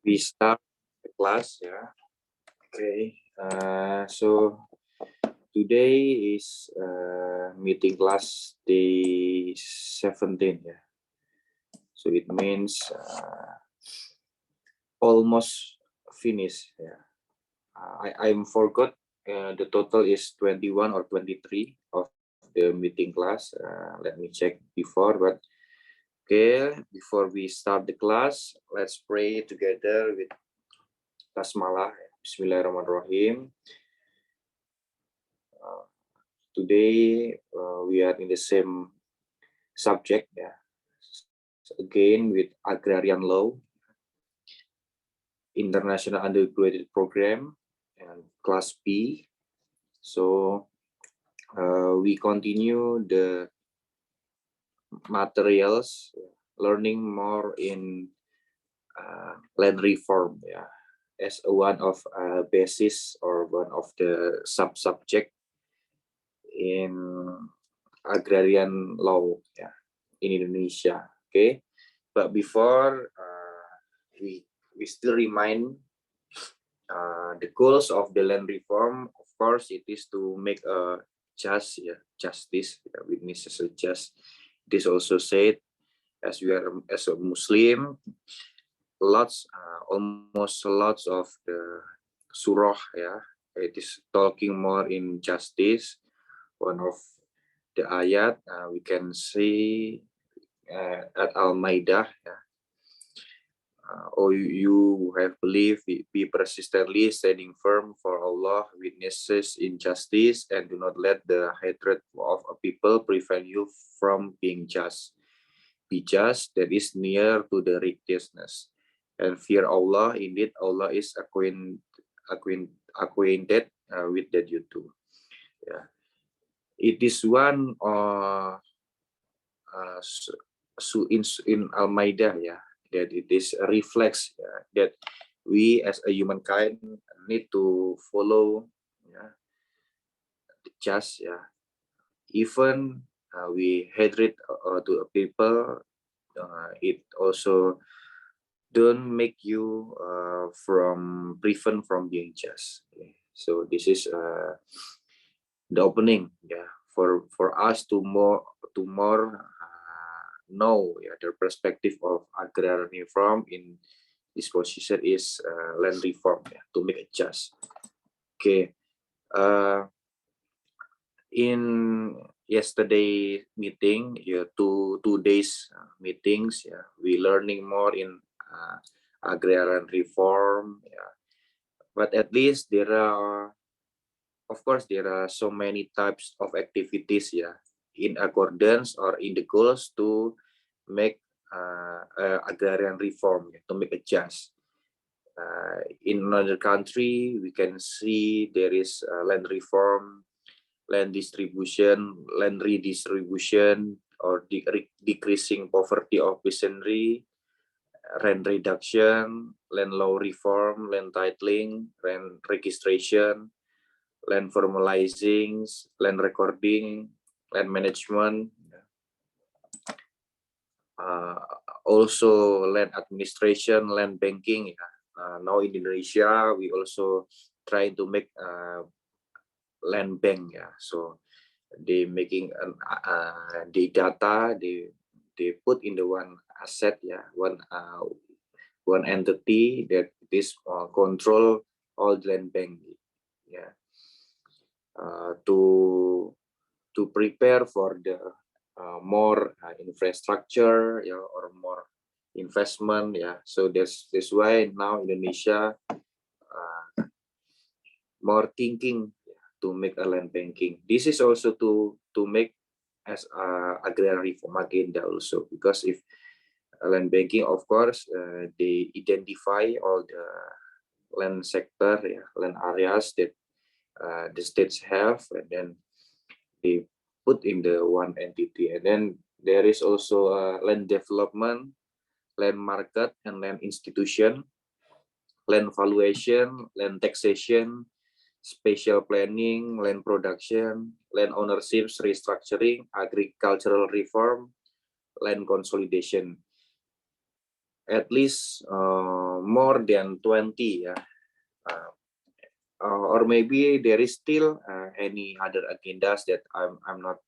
We start the class, yeah. Okay. So today is meeting class day 17, yeah. So it means almost finished, yeah. I'm forgot the total is 21 or 23 of the meeting class. Let me check before, but okay, before we start the class, let's pray together with Basmalah. Bismillahirrahmanirrahim. Today we are in the same subject, yeah. Again with agrarian law, international undergraduate program, and class B. So we continue the materials, learning more in land reform, yeah, as one of basis or one of the sub-subject in agrarian law, yeah, in Indonesia. Okay, but before we still remind the goals of the land reform. Of course, it is to make a justice, with necessary just. It is also said, as we are as a Muslim, almost lots of the surah, yeah, it is talking more in justice. One of the ayat we can see at Al-Maidah, yeah. O you who have believed, be persistently standing firm, for Allah witnesses injustice, and do not let the hatred of a people prevent you from being just. Be just, that is near to the righteousness, and fear Allah. Indeed, Allah is acquainted with that you do. Yeah. It is one in Al-Maidah, yeah, that it is a reflex, that we as a humankind need to follow, yeah, the just, yeah. Even we hatred to a people, it also don't make you from prevent from being just. Okay. So this is the opening, yeah, for us to more know, yeah, the perspective of agrarian reform in this position is land reform, yeah, to make it just. Okay, in yesterday meeting, yeah, two days meetings, yeah, we learning more in agrarian reform, yeah. But at least there are, of course, there are so many types of activities, yeah, in accordance or in the goals to make agrarian reform, yeah, to make a just. In another country, we can see there is land reform, land distribution, land redistribution, or decreasing poverty of peasantry, rent reduction, land law reform, land titling, land registration, land formalizing, land recording, land management, also land administration, land banking. Now in Indonesia, we also try to make land bank. So they making the data they put in the one asset, one entity that is control all the land bank. To prepare for the more infrastructure, or more investment, so that's why now Indonesia more thinking to make a land banking. This is also to make as agrarian reform agenda also, because if land banking, of course, they identify all the land sector, land areas that the states have, and then they put in the one entity. And then there is also land development, land market, and land institution, land valuation, land taxation, spatial planning, land production, land ownership restructuring, agricultural reform, land consolidation. At least more than 20, yeah. Or maybe there is still any other agendas that I'm not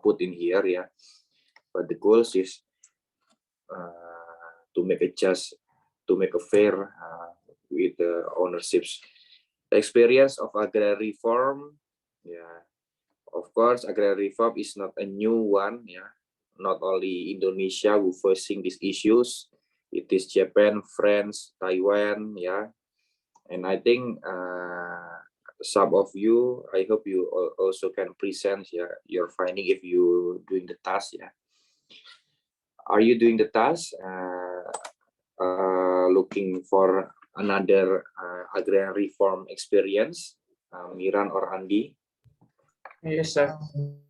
put in here, yeah. But the goals is to make it just, to make a fair with the ownerships. The experience of agrarian reform, yeah. Of course, agrarian reform is not a new one, yeah. Not only Indonesia who facing these issues, it is Japan, France, Taiwan, yeah. And I think some of you, I hope you also can present, yeah, your finding if you doing the task, yeah. Are you doing the task? Looking for another agrarian reform experience, Miran or Andi? Yes, sir.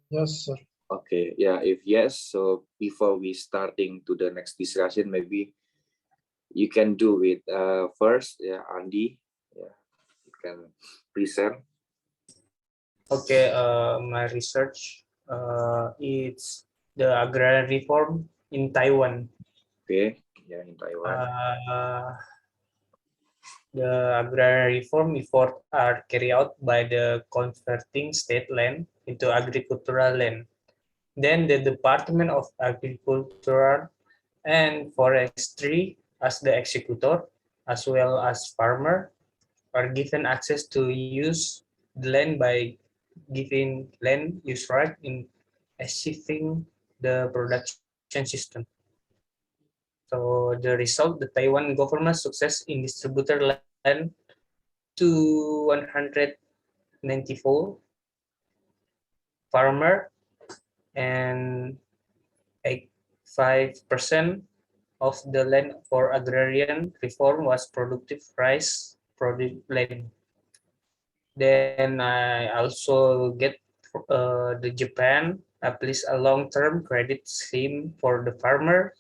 Yes, sir. Okay, yeah, if yes, so before we starting to the next discussion, maybe you can do it first, yeah, Andi, yeah, you can present. Okay, my research it's the agrarian reform in Taiwan. Okay, yeah, in Taiwan. The agrarian reform effort are carried out by the converting state land into agricultural land. Then the Department of Agriculture and Forestry as the executor, as well as farmer, are given access to use the land by giving land use right in achieving the production system. So the result, the Taiwan government success in distributed land to 194 farmer, and 85% of the land for agrarian reform was productive rice product land. Then I also get the Japan published a long-term credit scheme for the farmer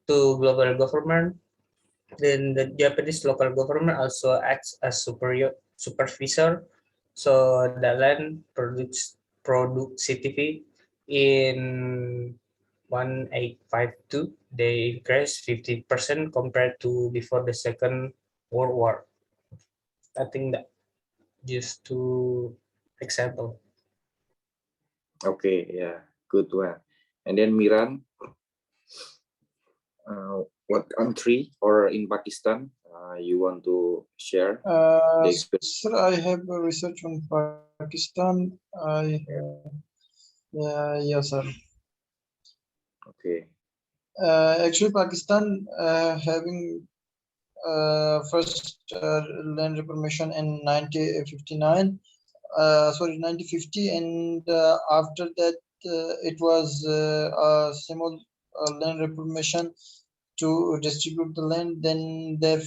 to global government. Then the Japanese local government also acts as supervisor, so the land productivity in 1852 they increased 50% compared to before the Second World War. I think that just two example. Okay, yeah, good one. And then Miran, what country or in Pakistan you want to share the experience? Sir, I have a research on Pakistan. Yeah, sir. Okay, Actually, Pakistan having first land reclamation in 1959. Sorry, 1950, and after that it was a small land reclamation to distribute the land. Then there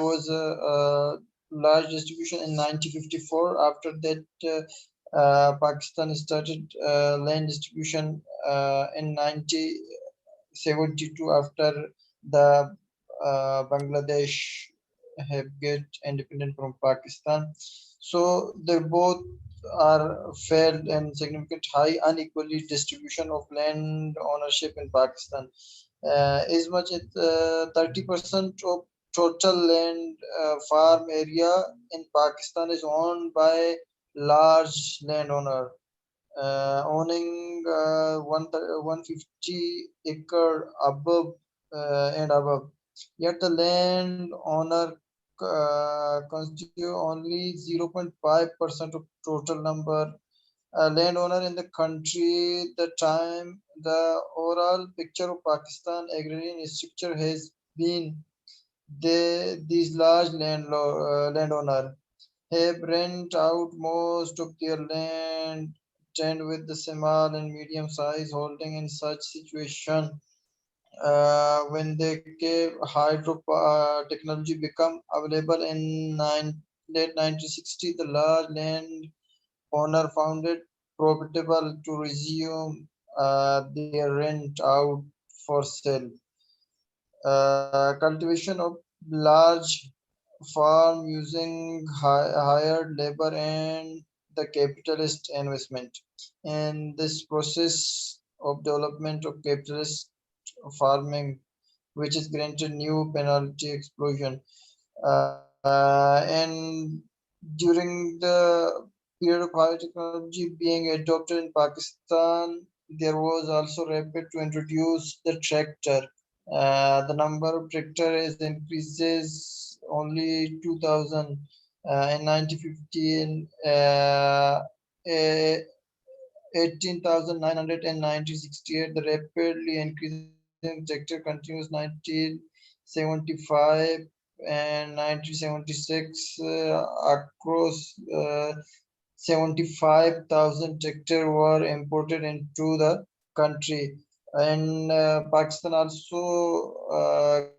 was a large distribution in 1954. After that, Pakistan started land distribution in 1972 after the Bangladesh have get independent from Pakistan. So they both are fair and significant high unequally distribution of land ownership in Pakistan. As much as 30% of total land farm area in Pakistan is owned by large landowner owning 150 acre above and above. Yet the landowner constitute only 0.5% of total number landowner in the country. The time the overall picture of Pakistan agrarian structure has been these large landowner have rent out most of their land, tend with the small and medium size holding. In such situation, when the cave hydro technology become available in late 1960, the large land owner found it profitable to resume their rent out for sale. Cultivation of large farm using hired labor and the capitalist investment. And this process of development of capitalist farming, which is granted new penalty explosion. And during the period of biotechnology being adopted in Pakistan, there was also rapid to introduce the tractor. The number of tractor is increases only 2000 in 1915. 18,968. The rapidly increasing sector continues 1975 and 1976 across 75,000 tractors were imported into the country. And Pakistan also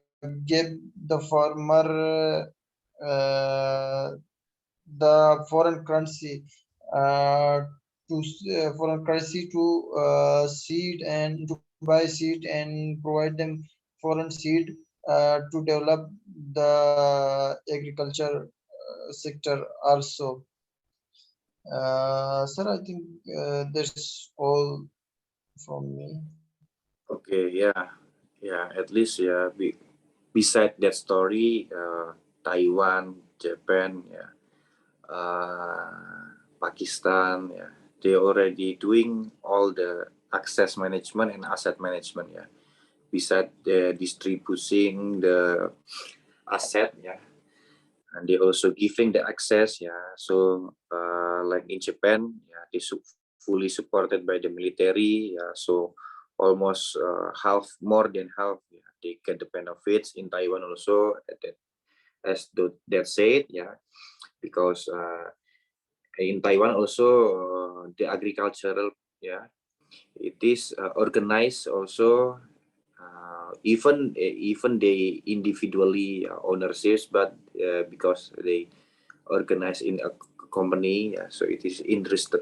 gave the farmer the foreign currency uh, foreign currency to seed and to buy seed and provide them foreign seed to develop the agriculture sector also. Sir, I think that's all from me. Okay, yeah. At least beside that story, Taiwan, Japan, Pakistan, they already doing all the access management and asset management, beside the distributing the asset, and they also giving the access, so like in Japan, they fully supported by the military, so almost more than half, they get the benefits. In Taiwan also, that said, because in Taiwan also, the agricultural, it is organized also, even they individually ownerships, but because they organize in a company, so it is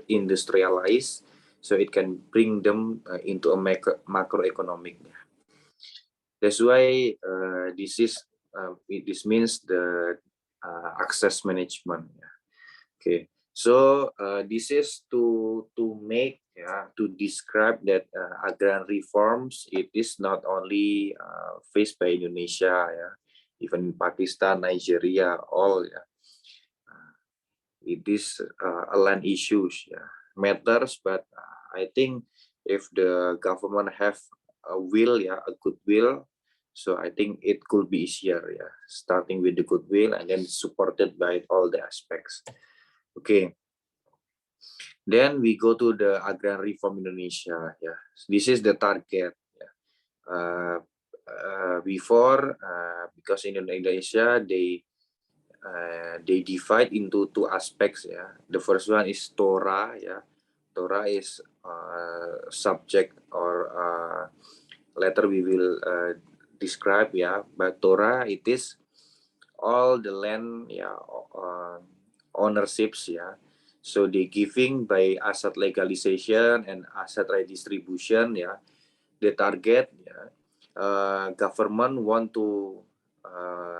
industrialized, so it can bring them into a macroeconomic. That's why this means the access management. Okay, so this is to make, to describe that agrarian reforms, it is not only faced by Indonesia, even in Pakistan, Nigeria, all, it is a land issues, matters. But I think if the government have a will, a goodwill, so I think it could be easier, starting with the goodwill and then supported by all the aspects. Okay, then we go to the agrarian reform Indonesia. This is the target. Before, because in Indonesia they divide into two aspects. The first one is Torah. Torah is subject or later we will describe. But Torah, it is all the land, ownerships. So they giving by asset legalization and asset redistribution. The target, government want to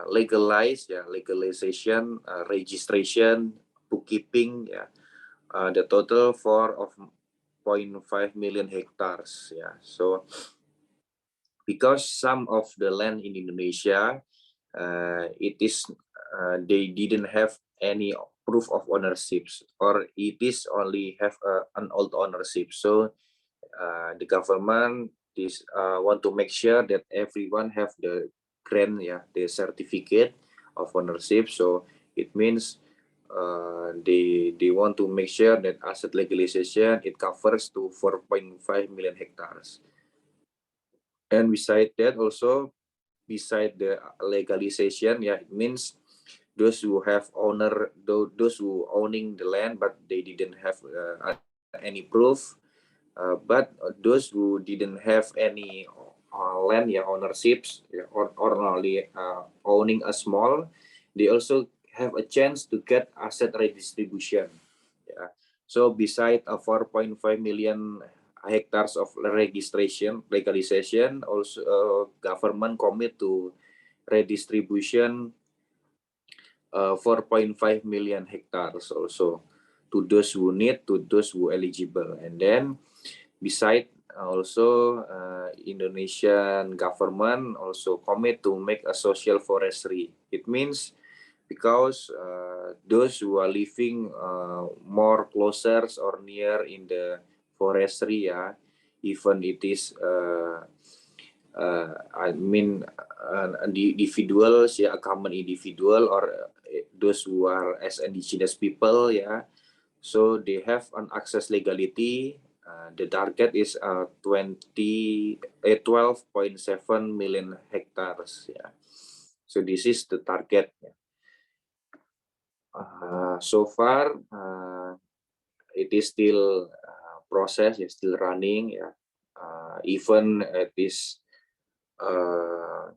legalization, registration, bookkeeping, the total of 0.5 million hectares. So because some of the land in Indonesia, it is they didn't have any proof of ownerships, or it is only have an old ownership. So the government want to make sure that everyone have the grant, the certificate of ownership. So it means they want to make sure that asset legalization, it covers to 4.5 million hectares. And beside that also, beside the legalization, it means those who have those who owning the land but they didn't have any proof, but those who didn't have any land, ownerships, or only owning a small, they also have a chance to get asset redistribution. So beside a 4.5 million hectares of legalization, also government commit to redistribution 4.5 million hectares also to those who need, to those who eligible. And then beside also Indonesian government also commit to make a social forestry. It means because those who are living more closer or near in the forestry, yeah, even it is I mean individuals, yeah, a common individual or those who are as indigenous people, yeah, so they have an access legality. The target is 12.7 million hectares, yeah. So this is the target, yeah. So far it is still process, is still running, yeah. Even it is a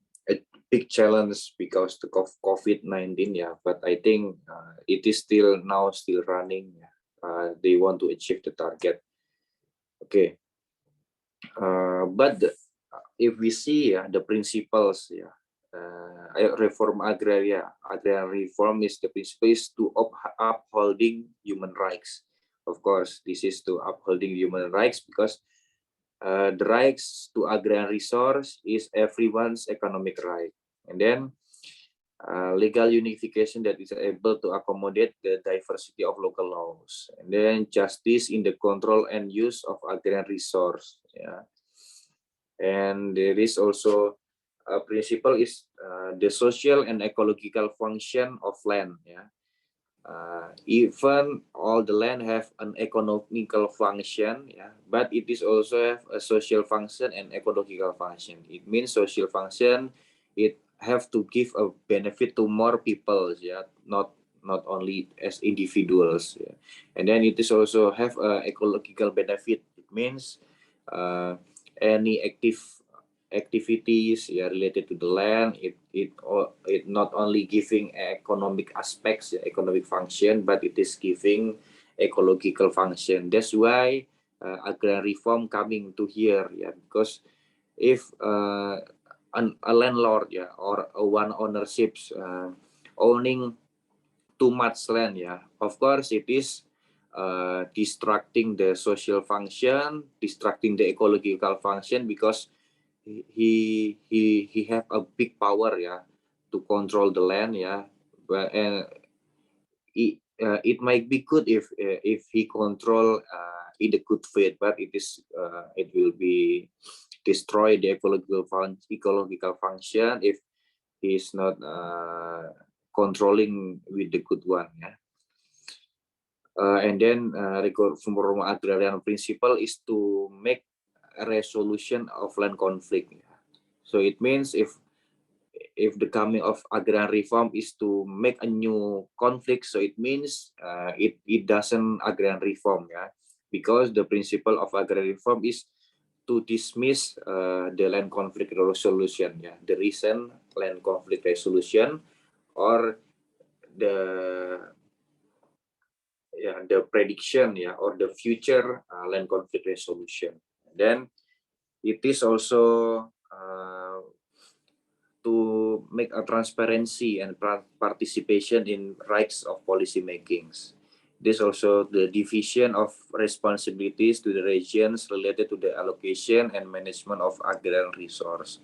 big challenge because the COVID-19, yeah, but I think it is still running, yeah. They want to achieve the target. Okay, but if we see the principles, yeah, reform agrarian reform is the principle is to upholding human rights. Of course, this is to upholding human rights because the rights to agrarian resource is everyone's economic right, and then legal unification that is able to accommodate the diversity of local laws, and then justice in the control and use of agrarian resource, yeah. And there is also a principle is the social and ecological function of land, yeah. Even all the land have an economical function, yeah, but it is also have a social function and ecological function. It means social function, it have to give a benefit to more people, yeah, not only as individuals, yeah. And then it is also have a ecological benefit. It means any activities, yeah, related to the land, it not only giving economic aspects, economic function, but it is giving ecological function. That's why agrarian reform coming to here, yeah, because if a landlord, yeah, or a one ownerships owning too much land, yeah, of course it is distracting the social function, distracting the ecological function, because he have a big power, yeah, to control the land, yeah. But it might be good if he control in the good faith, but it will be destroy the ecological function if he is not controlling with the good one, yeah. And then reform agrarian principle is to make a resolution of land conflict. So it means if the coming of agrarian reform is to make a new conflict, so it means it doesn't agrarian reform, yeah, because the principle of agrarian reform is to dismiss the land conflict resolution, yeah, the recent land conflict resolution or the the prediction, yeah, or the future land conflict resolution. Then it is also to make a transparency and participation in rights of policy makings. This also the division of responsibilities to the regions related to the allocation and management of agrarian resource.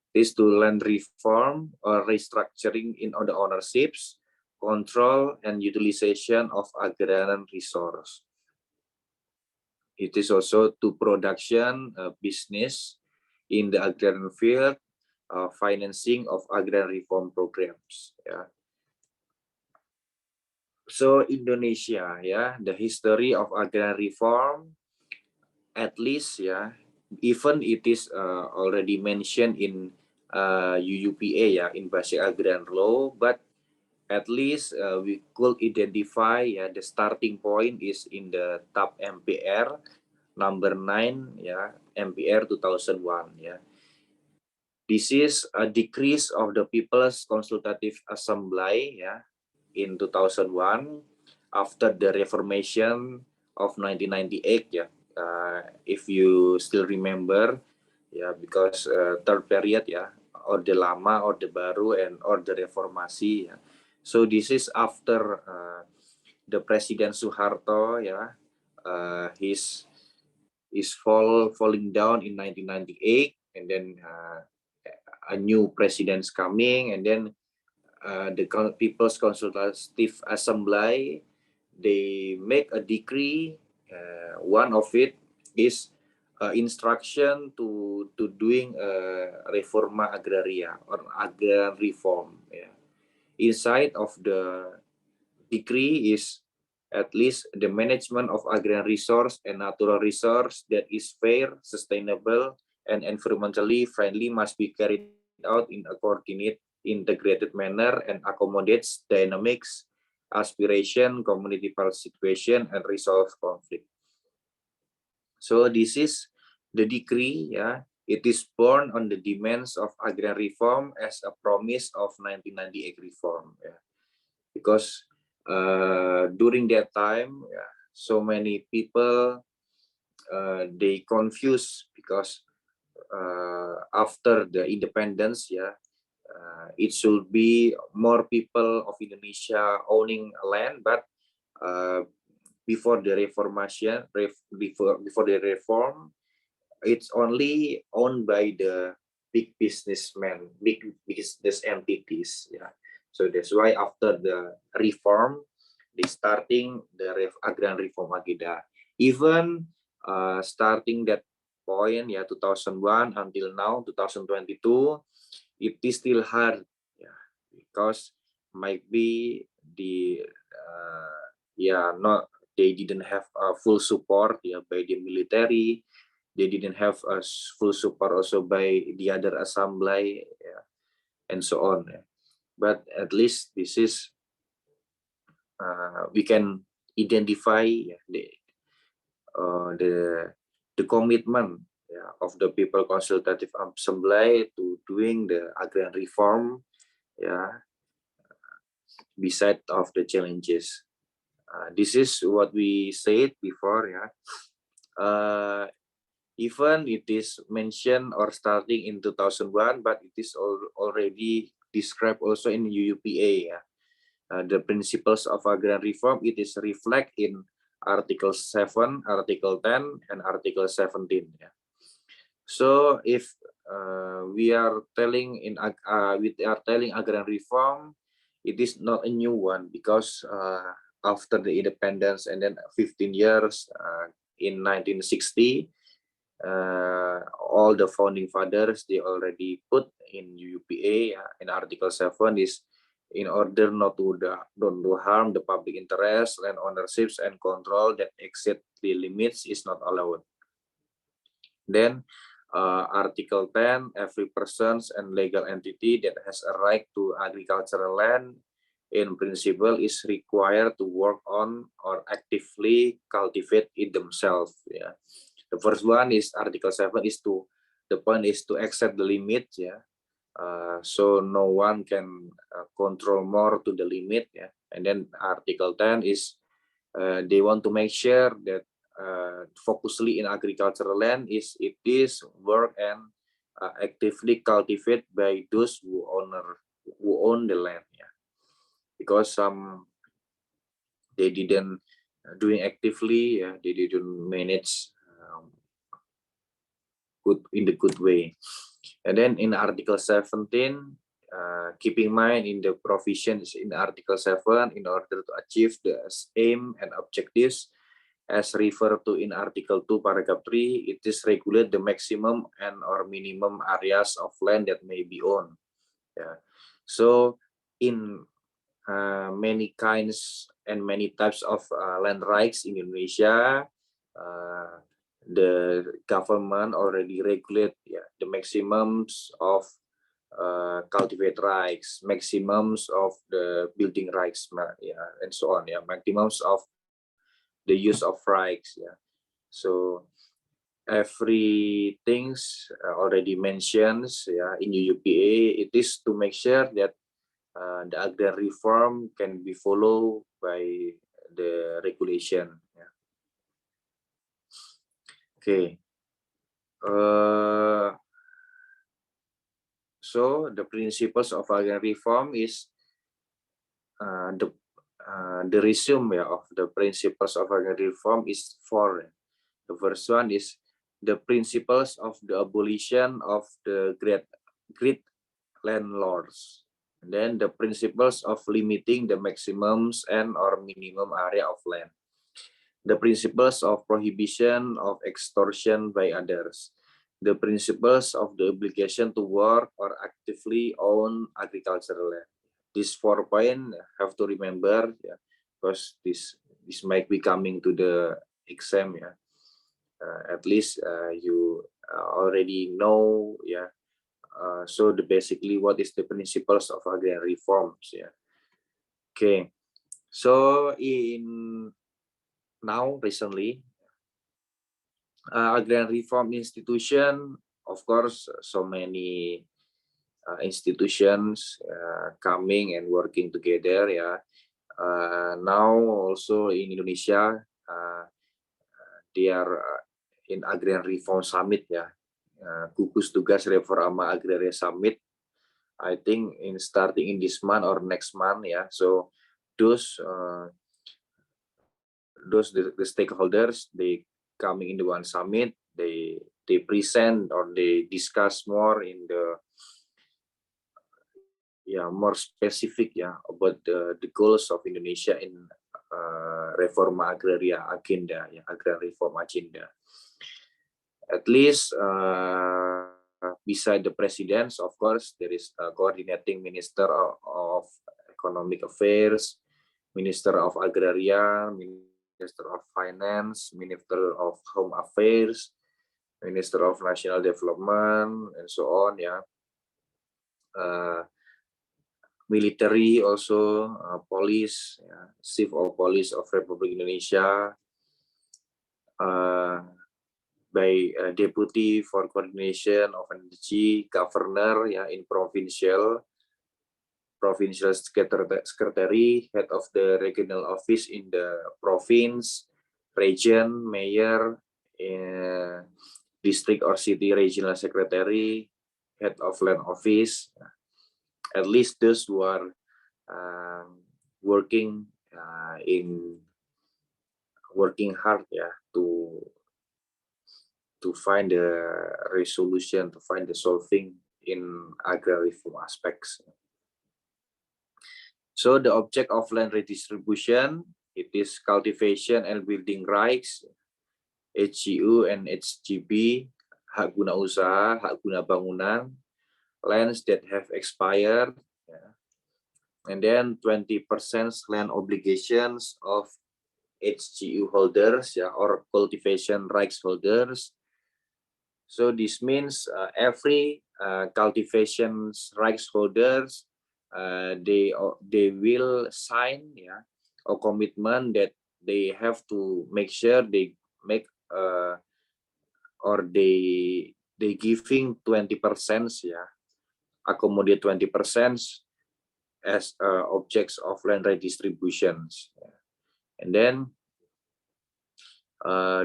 This to land reform or restructuring in the ownerships, control and utilization of agrarian resource. It is also to production business in the agrarian field, financing of agrarian reform programs, yeah. So Indonesia, yeah, the history of agrarian reform, at least, yeah, even it is already mentioned in UUPA, yeah, in Basic Agrarian Law, but at least we could identify, yeah, the starting point is in the TAP MPR number 9, yeah, MPR 2001, yeah. This is a decrease of the People's Consultative Assembly, yeah, in 2001 after the Reformation of 1998, yeah. If you still remember, yeah, because third period, yeah, Orde Lama, Orde Baru, and Orde Reformasi, yeah. So this is after the President Suharto, yeah, his falling down in 1998, and then a new president's coming, and then the People's Consultative Assembly, they make a decree. One of it is instruction to doing reforma agraria or agrarian reform. Yeah. Inside of the decree is at least the management of agrarian resource and natural resource that is fair, sustainable, and environmentally friendly must be carried out in a coordinated, integrated manner and accommodates dynamics, aspiration, community participation, and resolve conflict. So this is the decree. Yeah, it is born on the demands of agrarian reform as a promise of 1998 reform. Yeah, because during that time, yeah, so many people they confuse because after the independence, yeah, it should be more people of Indonesia owning land, but before the before the reform, it's only owned by the big businessmen, big business entities. Yeah, so that's why after the reform, they starting the agrarian reform agenda. Even starting that point, yeah, 2001 until now 2022, it is still hard, yeah, because might be the yeah, not, they didn't have full support, yeah, by the military. They didn't have a full support also by the other assembly, yeah, and so on. Yeah. But at least this is we can identify, yeah, the commitment, yeah, of the People Consultative Assembly to doing the agrarian reform, yeah, beside of the challenges. This is what we said before, yeah. Even it is mentioned or starting in 2001, but it is already described also in UUPA. Yeah. The principles of agrarian reform, it is reflect in Article 7, Article 10, and Article 17. Yeah. So if we are telling agrarian reform, it is not a new one because after the independence and then 15 years in 1960, all the founding fathers, they already put in UUPA, in Article 7 is in order not to don't do harm the public interest, land ownerships and control that exceed the limits is not allowed. Then Article 10, every persons and legal entity that has a right to agricultural land in principle is required to work on or actively cultivate it themselves. Yeah. The first one is Article 7 is to, the point is to accept the limit. Yeah. So no one can control more to the limit. Yeah. And then Article 10 is they want to make sure that focusly in agricultural land is it is work and actively cultivate by those who own the land. Yeah. Because some they didn't doing actively, they didn't manage good in the good way. And then in Article 17, keep in mind in the provisions in Article 7, in order to achieve the aim and objectives as referred to in Article 2, Paragraph 3, it is regulate the maximum and or minimum areas of land that may be owned. Yeah. So in many kinds and many types of land rights in Indonesia, the government already regulate, yeah, the maximums of cultivate rights, maximums of the building rights, yeah, and so on. Yeah, maximums of the use of rights. Yeah, so everything's already mentions, yeah, in UUPA. It is to make sure that the agrarian reform can be followed by the regulation. Yeah. Okay. So the principles of agrarian reform is the resume, yeah, of the principles of agrarian reform is four. The first one is the principles of the abolition of the great landlords. And then the principles of limiting the maximums and or minimum area of land. The principles of prohibition of extortion by others. The principles of the obligation to work or actively own agricultural land. These 4 points have to remember, yeah, because this might be coming to the exam, yeah. At least you already know, yeah. So basically, what is the principles of agrarian reforms, yeah. Okay, so recently, agrarian reform institution, of course, so many institutions coming and working together, yeah. Now also in Indonesia, they are in agrarian reform summit, ya. Gugus Tugas Reforma Agraria Summit, I think starting in this month or next month, ya. So those the stakeholders, they coming in the one summit, they present or they discuss more in the more specific, about the goals of Indonesia in Reforma Agraria agenda, agrarian reform agenda. At least beside the presidents, of course, there is a coordinating minister of economic affairs, minister of agraria, minister of finance, minister of home affairs, minister of national development, and so on, military also, police, chief of police of Republic Indonesia, by deputy for coordination of energy, governor, in provincial secretary, head of the regional office in the province, region, mayor, district or city regional secretary, head of land office. At least those who are working hard, to find the resolution, to find the solving in agrarian reform aspects. So the object of land redistribution, it is cultivation and building rights, HGU and HGB, hak guna usaha, hak guna bangunan, lands that have expired, and then 20% land obligations of HGU holders, or cultivation rights holders. So this means every cultivation rights holders, they will sign, a commitment that they have to make sure they make or they giving 20%, accommodate 20% as objects of land redistributions, and then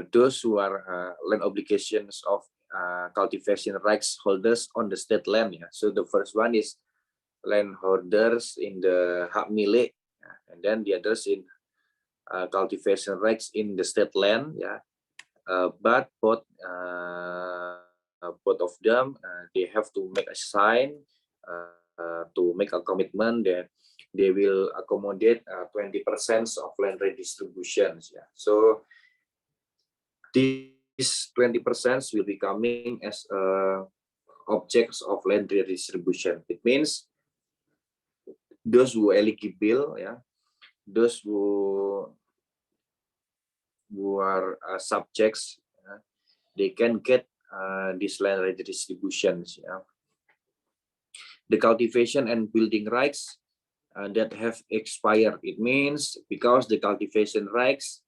those who are land obligations of cultivation rights holders on the state land, So the first one is landholders in the hak milik, and then the others in cultivation rights in the state land, but both of them, they have to make a sign to make a commitment that they will accommodate 20% of land redistributions. So these 20% will be coming as objects of land redistribution. It means those who eligible, those who are subjects, they can get this land redistributions. The cultivation and building rights that have expired. It means because the cultivation rights,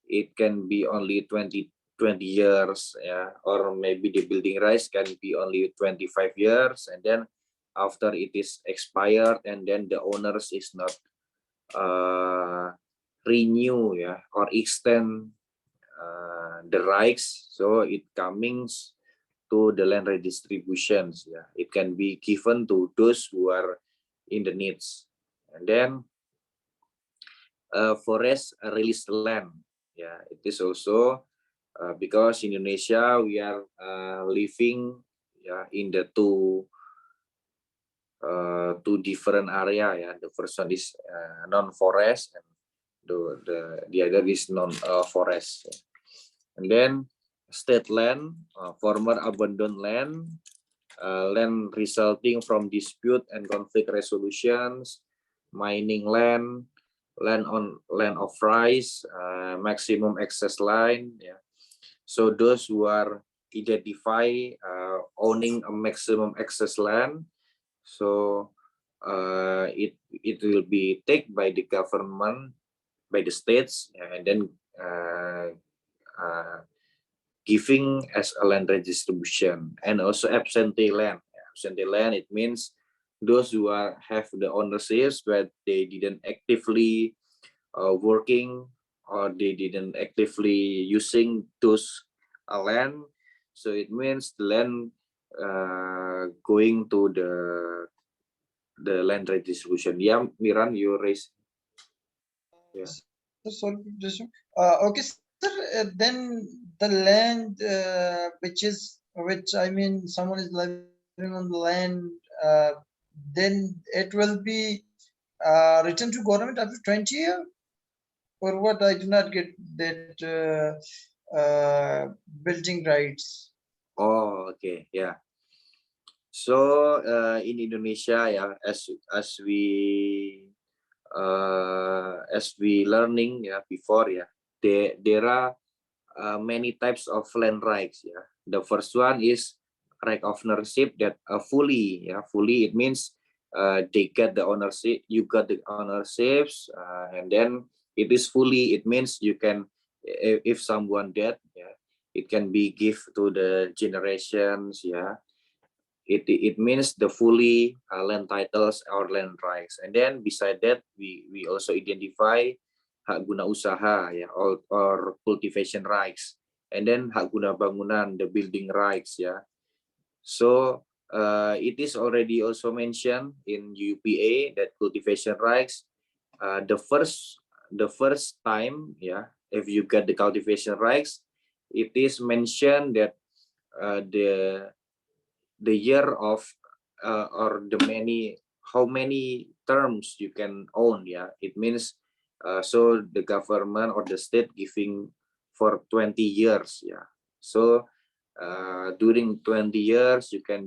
it can be only 20 years, or maybe the building rights can be only 25 years, and then after it is expired, and then the owners is not renew, or extend the rights, so it comes to the land redistributions. It can be given to those who are in the needs. And then forest release land, it is also because in Indonesia we are living in the two two different area. Yeah, the first one is non-forest, and the other is non-forest. And then state land, former abandoned land, land resulting from dispute and conflict resolutions, mining land, land of rights, maximum access line. Yeah. So those who are identify owning a maximum access land, so it will be taken by the government, by the states, and then giving as a land redistribution. And also absentee land. Absentee land, it means those who have the ownerships but they didn't actively working, or they didn't actively using those land. So it means the land going to the land redistribution. Yeah, Miran, you raise. Yeah. Sorry, okay, sir. Then the land which I mean, someone is living on the land, then it will be returned to government after 20 years, or what? I do not get that building rights. Oh, okay, yeah. So in Indonesia, yeah, as we learning, yeah, before, yeah, there are many types of land rights. Yeah, the first one is right of ownership, that fully, yeah, fully it means they get the ownership, you got the ownerships, and then it is fully, it means you can, if someone dead, yeah, it can be give to the generations. Yeah, it means the fully land titles or land rights. And then beside that, we also identify hak guna usaha, ya, or cultivation rights. And then hak guna bangunan, the building rights. Yeah, so it is already also mentioned in UPA that cultivation rights, the first time, yeah, if you get the cultivation rights, it is mentioned that the year of or how many terms you can own. Yeah, it means so the government or the state giving for 20 years. Yeah, so during 20 years you can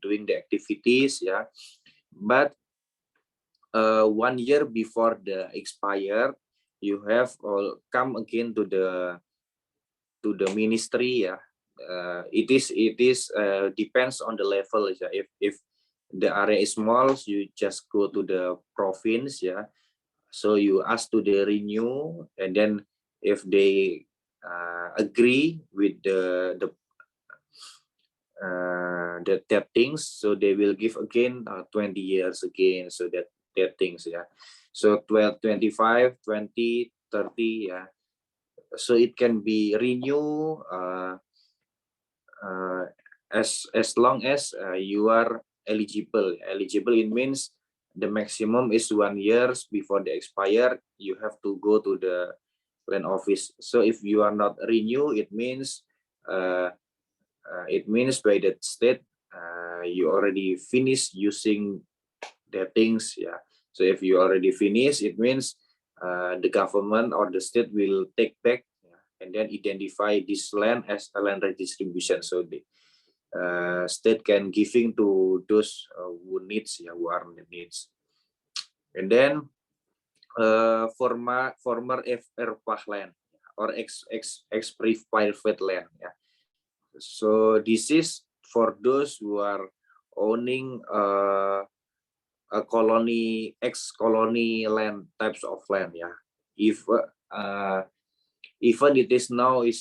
doing the activities. Yeah, but 1 year before the expire, you have come again to the ministry. Yeah, it is depends on the level. Yeah, if the area is small, you just go to the province. Yeah, so you ask to the renew, and then if they agree with that things, so they will give again 20 years again, so that things. Yeah, so 12, 25, 20, 30. Yeah, so it can be renew as long as you are eligible. Eligible, it means the maximum is 1 year before the expire. You have to go to the land office. So if you are not renew, it means by that state you already finished using the things. Yeah. So if you already finished, it means the government or the state will take back, yeah, and then identify this land as a land redistribution. So the state can giving to those who needs, yeah, who are in needs. And then former ERPAH land or ex private land. Yeah. So this is for those who are owning a colony, ex-colony land, types of land. Yeah, if even it is now is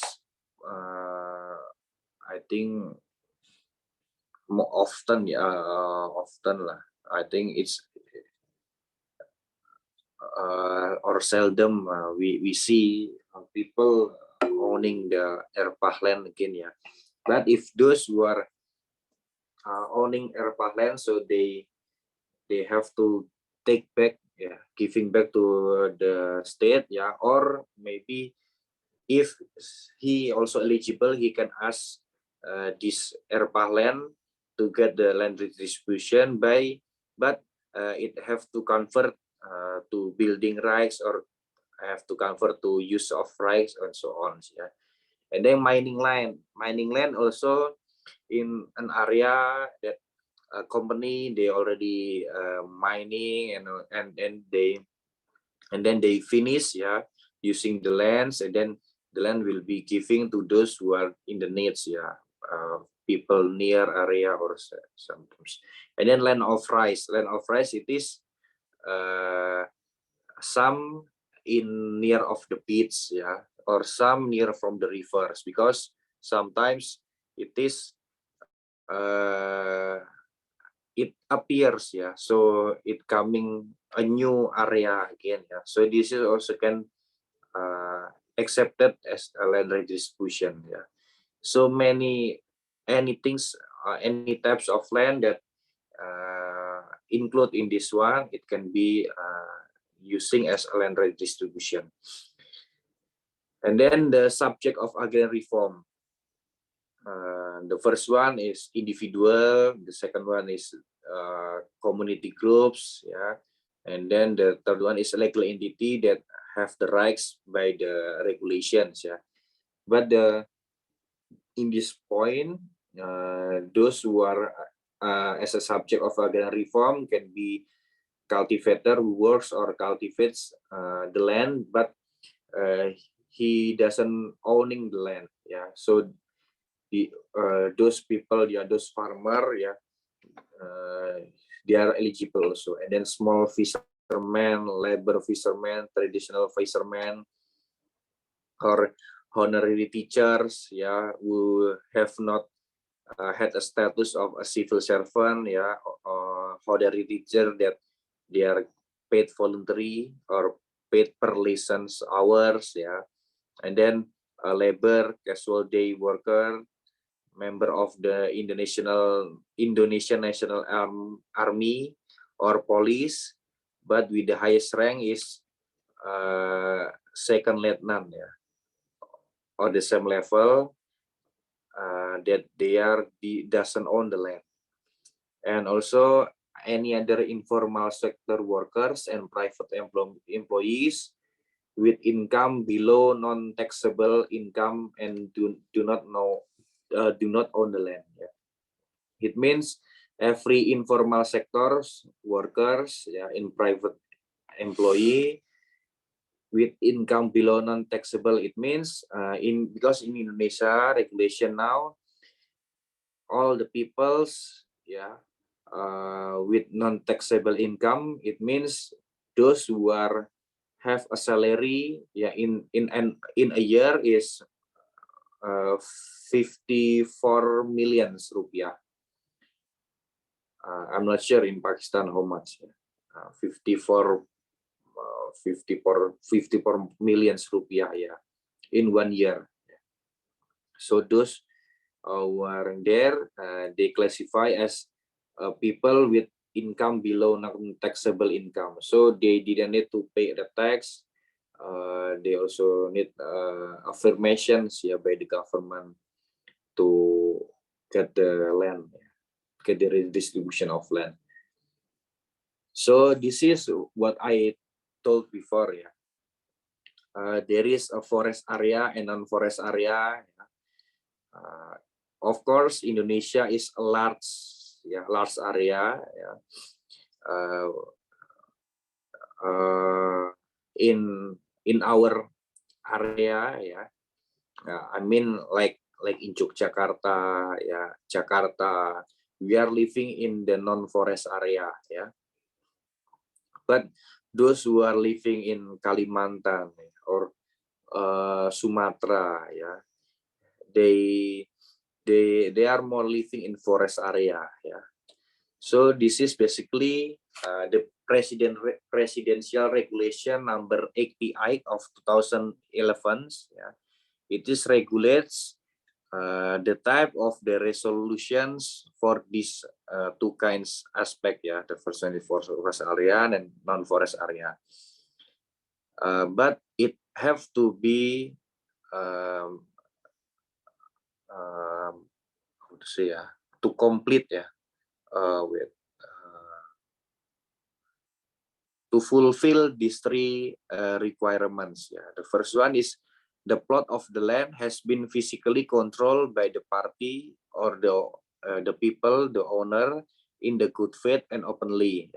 I think more often, often lah. I think it's or seldom we see people owning the ERPAH land again. Yeah, but if those who are owning ERPAH land, so they have to take back, yeah, giving back to the state. Yeah, or maybe if he also eligible, he can ask this ERPAH land to get the land redistribution but it have to convert to building rights or have to convert to use of rights and so on. Yeah. And then mining land also in an area that a company they already mining and then they finish using the lands, and then the land will be giving to those who are in the needs, people near area or sometimes. And then land of rice it is some in near of the pits, or some near from the rivers, because sometimes it is it appears, so it coming a new area again, so this is also can accepted as a land redistribution, so any things, any types of land that include in this one, it can be using as a land redistribution. And then the subject of agrarian reform. The first one is individual, the second one is community groups, and then the third one is a legal entity that have the rights by the regulations, But in this point, those who are as a subject of agrarian reform can be cultivator who works or cultivates the land, but he doesn't owning the land, so those people, those farmer, they are eligible also. And then small fishermen, labor fishermen, traditional fishermen, or honorary teachers, who have not had a status of a civil servant, or honorary teacher that they are paid voluntary or paid per license hours, and then a labor casual day worker, member of the Indonesian National Army or police, but with the highest rank is second lieutenant, or the same level, that doesn't own the land. And also any other informal sector workers and private employees with income below non-taxable income and do not own the land. It means every informal sectors workers, in private employee with income below non-taxable. It means because in Indonesia regulation now, all the peoples, with non-taxable income, it means those who have a salary, in a year is 54 million rupiah. I'm not sure in Pakistan how much. 54 million rupiah, in 1 year. So those who are there, they classify as people with income below non-taxable income. So they didn't need to pay the tax. They also need affirmations, by the government to get the land, get the redistribution of land. So this is what I told before, there is a forest area and non-forest area. Of course, Indonesia is a large area, in our area, I mean like in Yogyakarta, Jakarta, we are living in the non-forest area, but those who are living in Kalimantan or Sumatra, they are more living in forest area, So this is basically the presidential regulation number 88 of 2011. It is regulates the type of the resolutions for these two kinds aspect, the first one is forest area and non-forest area. But it have to be how to say, to complete with to fulfill these three requirements. The first one is the plot of the land has been physically controlled by the party or the people, the owner, in the good faith and openly.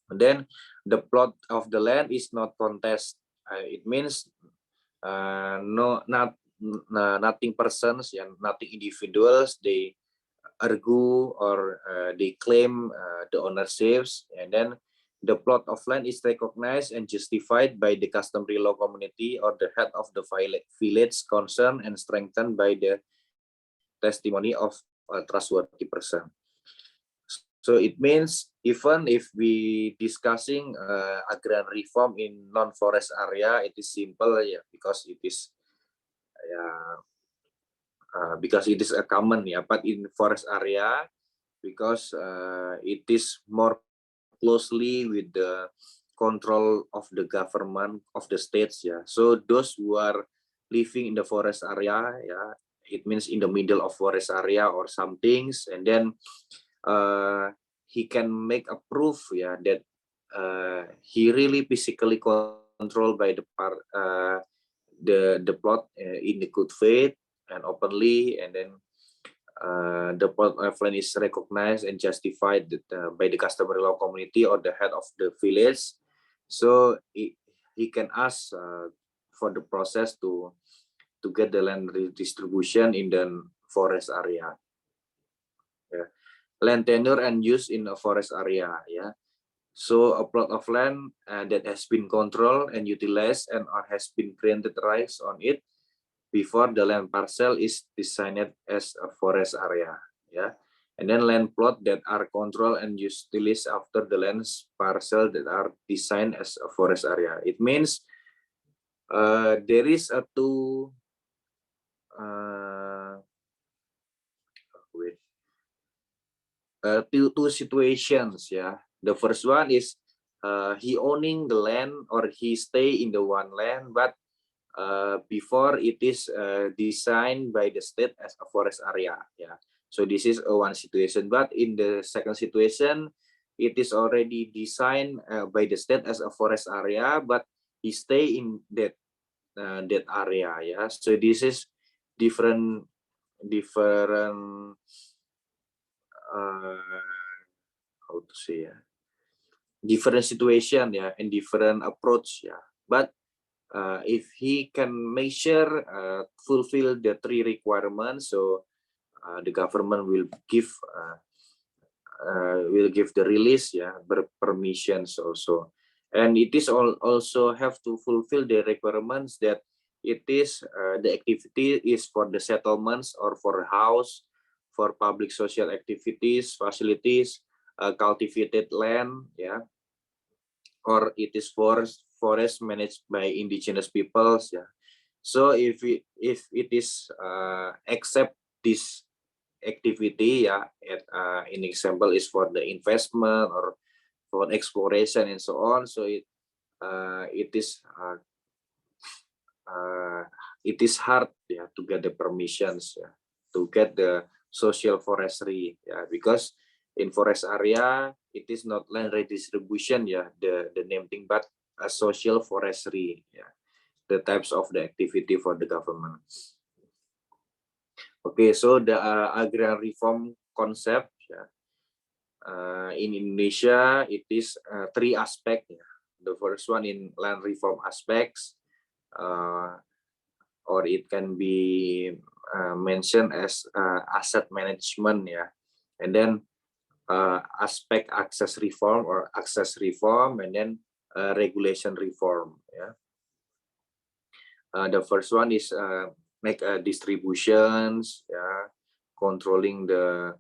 And then the plot of the land is not contest. It means nothing persons and nothing individuals they argue or they claim the ownerships, and then the plot of land is recognized and justified by the customary law community or the head of the village concerned and strengthened by the testimony of a trustworthy person. So it means even if we discussing agrarian reform in non-forest area, it is simple because it is a common but in forest area, because it is more closely with the control of the government of the states. So those who are living in the forest area, it means in the middle of forest area or some things, and then he can make a proof that he really physically controlled by the plot in the good faith and openly, and then the plot of land is recognized and justified by the customary law community or the head of the village. So he can ask for the process to get the land redistribution in the forest area. Land tenure and use in a forest area. So a plot of land that has been controlled and utilized and or has been granted rights on it before the land parcel is designed as a forest area. And then land plot that are controlled and utilized after the land parcel that are designed as a forest area. It means there is a two situations. The first one is he owning the land or he stay in the one land, but before it is designed by the state as a forest area. So this is one situation. But in the second situation, it is already designed by the state as a forest area, but he stay in that area. So this is different how to say different situation and different approach. But if he can measure fulfill the three requirements, so the government will give the release permissions also, and it is also have to fulfill the requirements that it is the activity is for the settlements or for house, for public social activities, facilities, cultivated land, or it is forest managed by indigenous peoples. So if it is accept this activity, an example is for the investment or for exploration and so on. So it is hard to get the permissions to get the social forestry, because in forest area it is not land redistribution, the name thing, but a social forestry, the types of the activity for the government. Okay, so the agrarian reform concept in Indonesia, it is three aspects. The first one in land reform aspects, or it can be mentioned as asset management, and then aspect access reform or access reform, and then regulation reform. The first one is make distributions, controlling the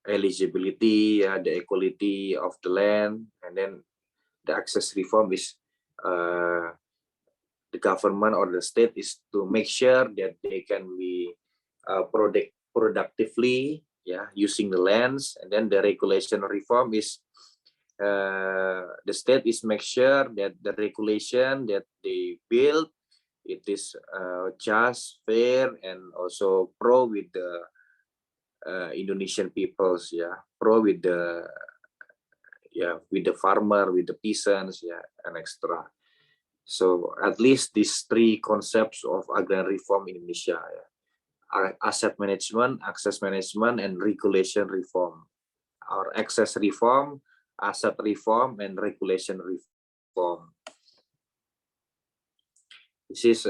eligibility, the equality of the land, and then the access reform is the government or the state is to make sure that they can be productively using the lands, and then the regulation reform is the state is make sure that the regulation that they build it is just, fair, and also pro with the Indonesian peoples, pro with the farmer, with the peasants, and extra. So at least these three concepts of agrarian reform in Indonesia, asset management, access management, and regulation reform, or access reform, asset reform, and regulation reform. This is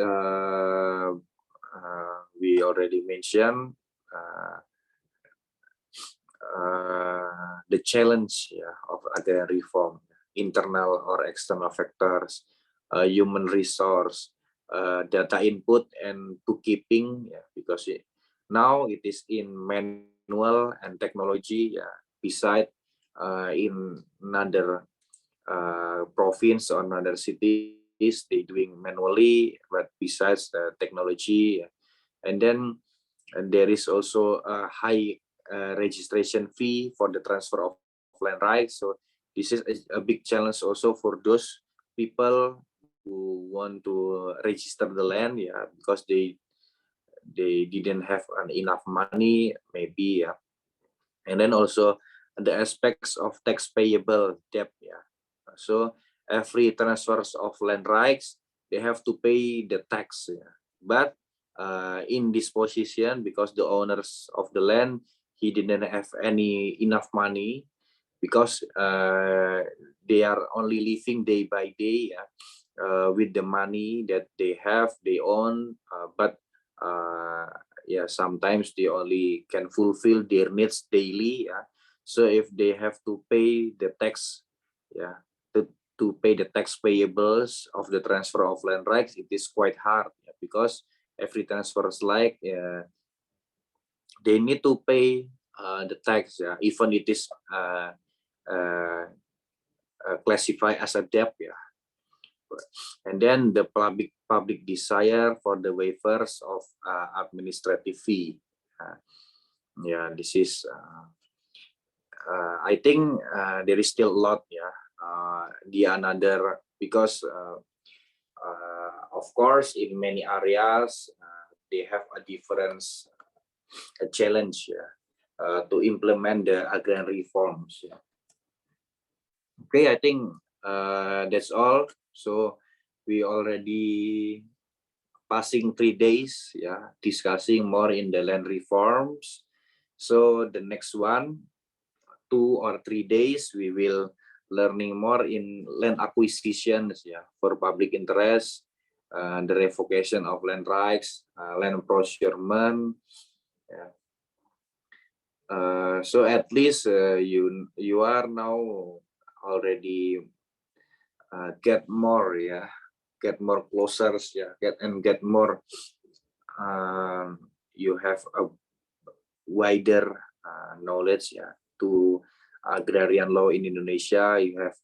we already mentioned the challenge of agrarian reform, internal or external factors, human resource, data input and bookkeeping, because now it is in manual and technology. Beside in another province or another cities, they doing manually, but besides the technology, and then there is also a high registration fee for the transfer of land rights. So this is a big challenge also for those people who want to register the land, because they didn't have enough money, maybe, and then also the aspects of tax payable debt, so every transfers of land rights, they have to pay the tax, but in this position, because the owners of the land, he didn't have enough money, because they are only living day by day with the money that they own, but sometimes they only can fulfill their needs daily. So if they have to pay the tax, to pay the tax payables of the transfer of land rights, it is quite hard, because every transfer is like they need to pay the tax, even it is classified as a debt, and then the public desire for the waivers of administrative fee. This is I think there is still a lot, the another, because of course in many areas they have a different challenge to implement the agrarian reforms. Okay, I think that's all. So we already passing 3 days, discussing more in the land reforms. So the next 1, 2 or 3 days, we will learning more in land acquisitions, for public interest, the revocation of land rights, land procurement. So at least you are now already get more, get more closer, get more. You have a wider knowledge, to agrarian law in Indonesia. You have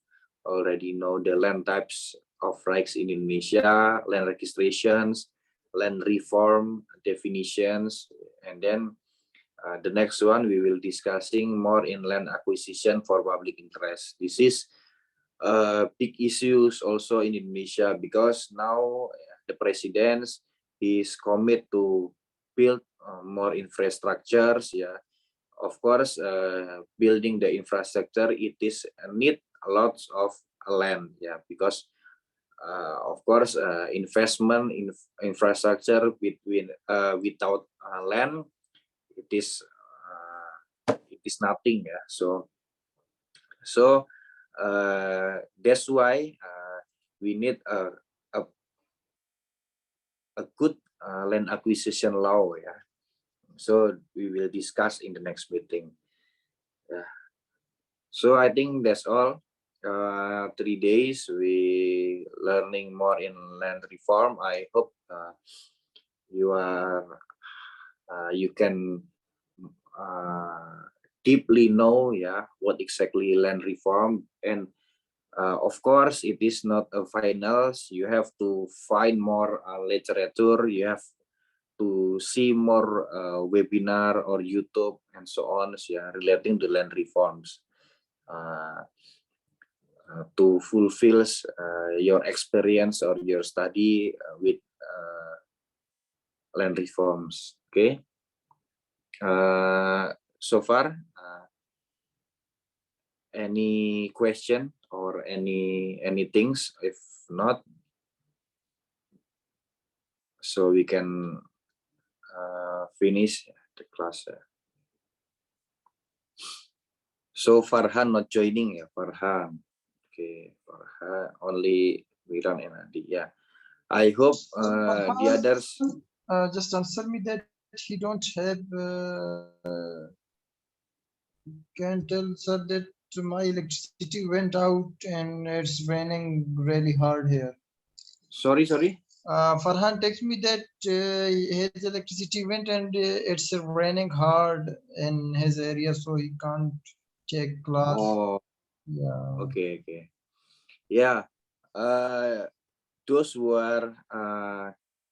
already know the land types of rights in Indonesia, land registrations, land reform definitions, and then the next one we will discussing more in land acquisition for public interest. This is big issues also in Indonesia, because now the president is committed to build more infrastructures. Of course, building the infrastructure, it is need a lot of land, because of course investment in infrastructure without land, it is nothing. So that's why we need a good land acquisition law. So we will discuss in the next meeting. So I think that's all. 3 days we learning more in land reform. I hope you can deeply know what exactly land reform, and of course it is not a finals. You have to find more literature, you have to see more webinar or YouTube and so on, relating to land reforms. to fulfill your experience or your study with land reforms. Okay. So far, any question or any things? If not, so we can finish the class. So Farhan not joining ya, Farhan. Okay, Farhan only Miran and Adi. Yeah, I hope the others. Just answer me that he don't have. Can tell sir that my electricity went out and it's raining really hard here. Sorry. Farhan texts me that his electricity went and it's raining hard in his area, so he can't take class. Oh, Yeah. okay. Yeah, those who are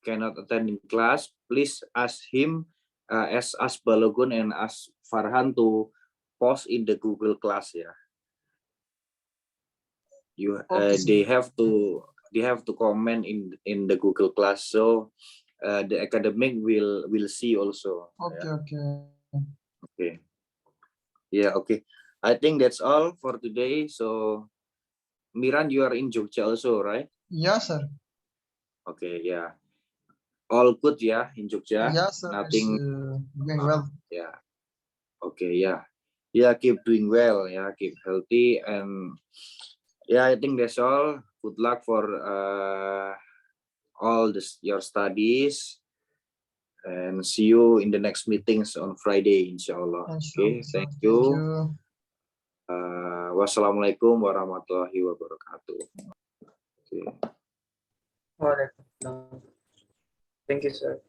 cannot attend in class, please ask him, ask Balogun and ask Farhan to post in the Google Class. Yeah, Okay, sir. they have to comment in the Google Class, so the academic will see also. Okay, Okay. Yeah, okay. I think that's all for today. So Miran, you are in Jogja also, right? yeah, sir. Okay, yeah. All good, yeah, in Jogja. Yeah, sir. It's Nothing. doing well. Yeah. Okay, yeah. Yeah, keep doing well. Yeah, keep healthy, and yeah, I think that's all. Good luck for all your studies, and see you in the next meetings on Friday, inshallah. Okay, Sir. thank Thank you. you. Wassalamualaikum warahmatullahi wabarakatuh. Okay. Waalaikumsalam. Thank you, sir.